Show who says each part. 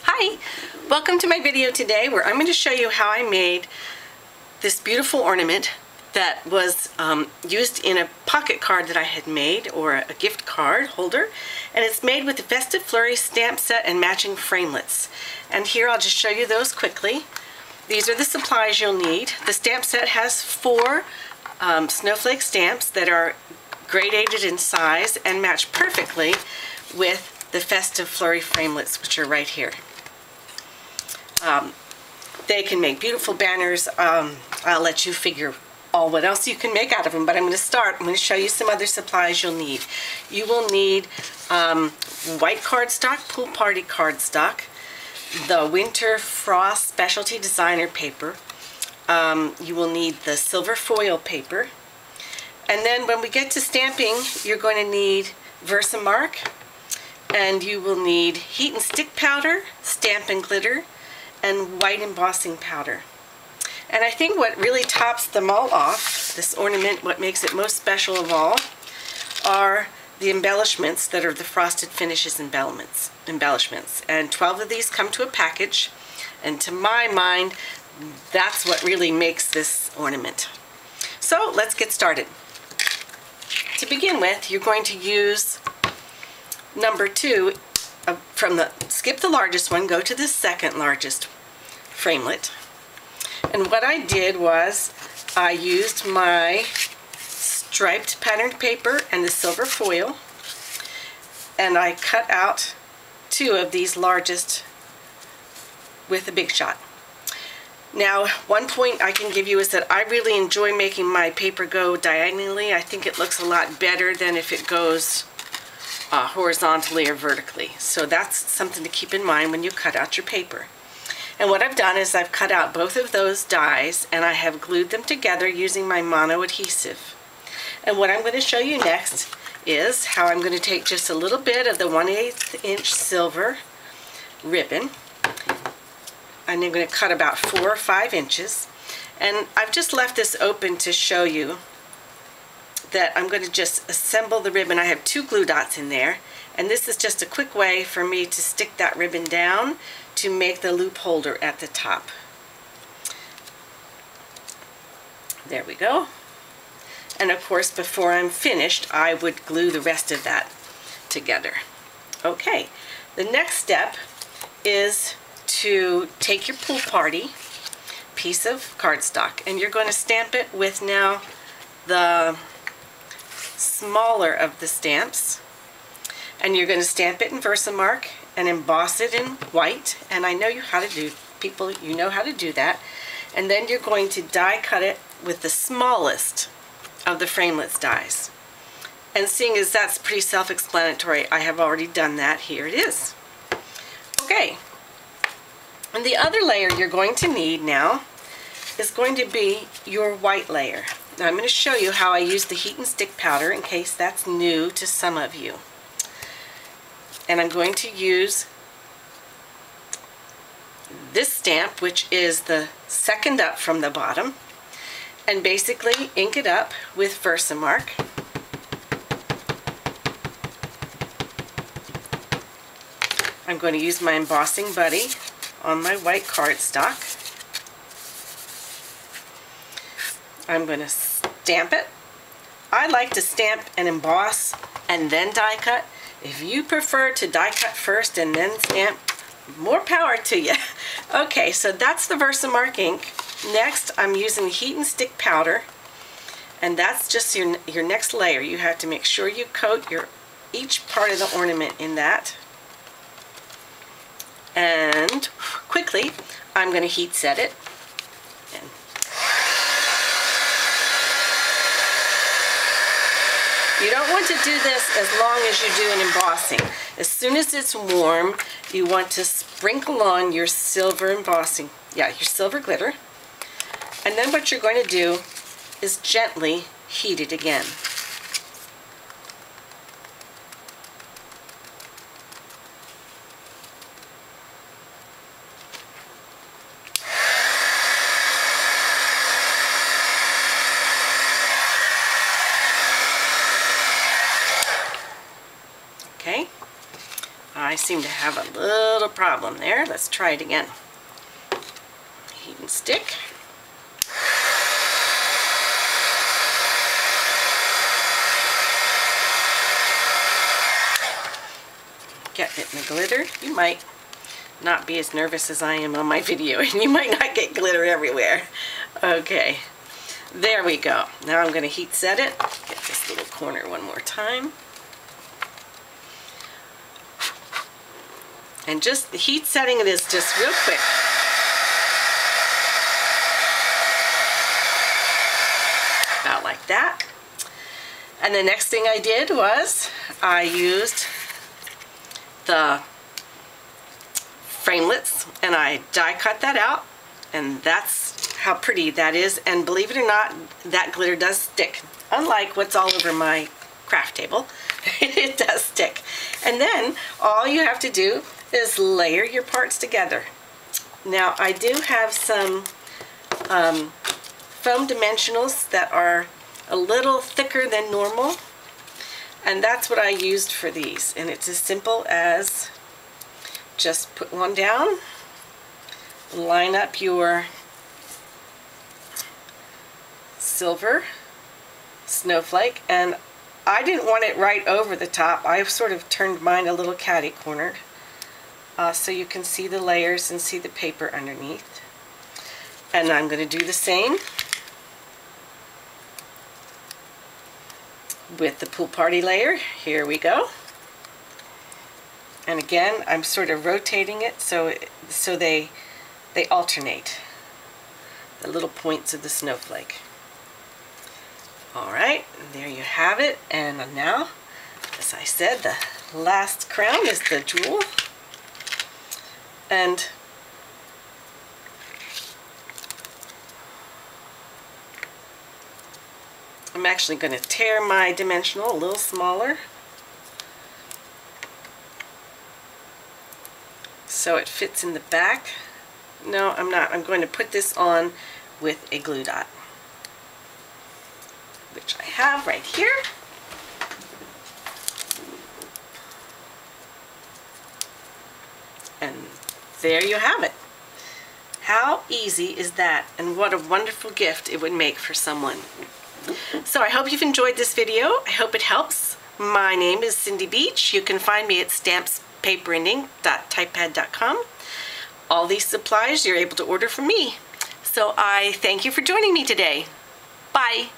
Speaker 1: Hi, welcome to my video today where I'm going to show you how I made this beautiful ornament that was used in a pocket card that I had made, or a gift card holder, and it's made with the Festive Flurry stamp set and matching framelits. And here I'll just show you those quickly. These are the supplies you'll need. The stamp set has 4 Snowflake stamps that are gradated in size and match perfectly with the Festive Flurry framelits, which are right here. They can make beautiful banners. I'll let you figure what else you can make out of them, but I'm going to start. I'm going to show you some other supplies you'll need. You will need white cardstock, pool party cardstock, the Winter Frost Specialty Designer paper. You will need the silver foil paper. And then when we get to stamping, you're going to need Versamark, and you will need heat and stick powder, Stampin' Glitter, and white embossing powder. And I think what really tops them all off, this ornament, what makes it most special of all, are the embellishments that are the frosted finishes embellishments. And 12 of these come to a package, and to my mind, that's what really makes this ornament. So let's get started. To begin with, you're going to use number 2 skip the largest one, go to the second largest framelit. And what I did was I used my striped patterned paper and the silver foil, and I cut out 2 of these largest with a Big Shot. Now, one point I can give you is that I really enjoy making my paper go diagonally. I think it looks a lot better than if it goes horizontally or vertically. So that's something to keep in mind when you cut out your paper. And what I've done is I've cut out both of those dies and I have glued them together using my mono adhesive. And what I'm going to show you next is how I'm going to take just a little bit of the 1/8 inch silver ribbon, and I'm going to cut about 4 or 5 inches. And I've just left this open to show you that I'm going to just assemble the ribbon. I have 2 glue dots in there, and this is just a quick way for me to stick that ribbon down to make the loop holder at the top. There we go. And of course, before I'm finished, I would glue the rest of that together. Okay, the next step is to take your pool party piece of cardstock, and you're going to stamp it with now the smaller of the stamps, and you're going to stamp it in Versamark and emboss it in white, and I know you know how to do that. And then you're going to die cut it with the smallest of the framelits dies. And seeing as that's pretty self-explanatory, I have already done that. Here it is. Okay, and the other layer you're going to need now is going to be your white layer. Now I'm going to show you how I use the heat and stick powder in case that's new to some of you. And I'm going to use this stamp, which is the second up from the bottom, and basically ink it up with Versamark. I'm going to use my embossing buddy on my white cardstock. I'm going to stamp it. I like to stamp and emboss and then die cut. If you prefer to die cut first and then stamp, more power to you. Okay, so that's the Versamark ink. Next, I'm using heat and stick powder, and that's just your next layer. You have to make sure you coat each part of the ornament in that. And quickly, I'm going to heat set it. And you don't want to do this as long as you do an embossing. As soon as it's warm, you want to sprinkle on your silver embossing, your silver glitter. And then what you're going to do is gently heat it again. Okay, I I seem to have a little problem there. Let's try it again. Heat and stick. Get it in the glitter. You might not be as nervous as I am on my video, and you might not get glitter everywhere. Okay, there we go. Now I'm going to heat set it. Get this little corner one more time. And just the heat setting it is just real quick. About like that. And the next thing I did was I used the Framelits and I die cut that out, and that's how pretty that is. And believe it or not, that glitter does stick. Unlike what's all over my craft table, it does stick. And then all you have to do is layer your parts together. Now I do have some foam dimensionals that are a little thicker than normal, and that's what I used for these. And it's as simple as just put one down, line up your silver snowflake, and I didn't want it right over the top. I sort of turned mine a little catty-cornered so you can see the layers and see the paper underneath. And I'm going to do the same with the pool party layer. Here we go. And again, I'm sort of rotating it so they alternate, the little points of the snowflake. Alright, there you have it. And now, as I said, the last crown is the jewel. And I'm actually going to tear my dimensional a little smaller so it fits in the back. No, I'm not. I'm going to put this on with a glue dot, which I have right here. And there you have it. How easy is that? And what a wonderful gift it would make for someone. So I hope you've enjoyed this video. I hope it helps. My name is Cindy Beach. You can find me at stampspaperandink.typepad.com. All these supplies you're able to order from me. So I thank you for joining me today. Bye.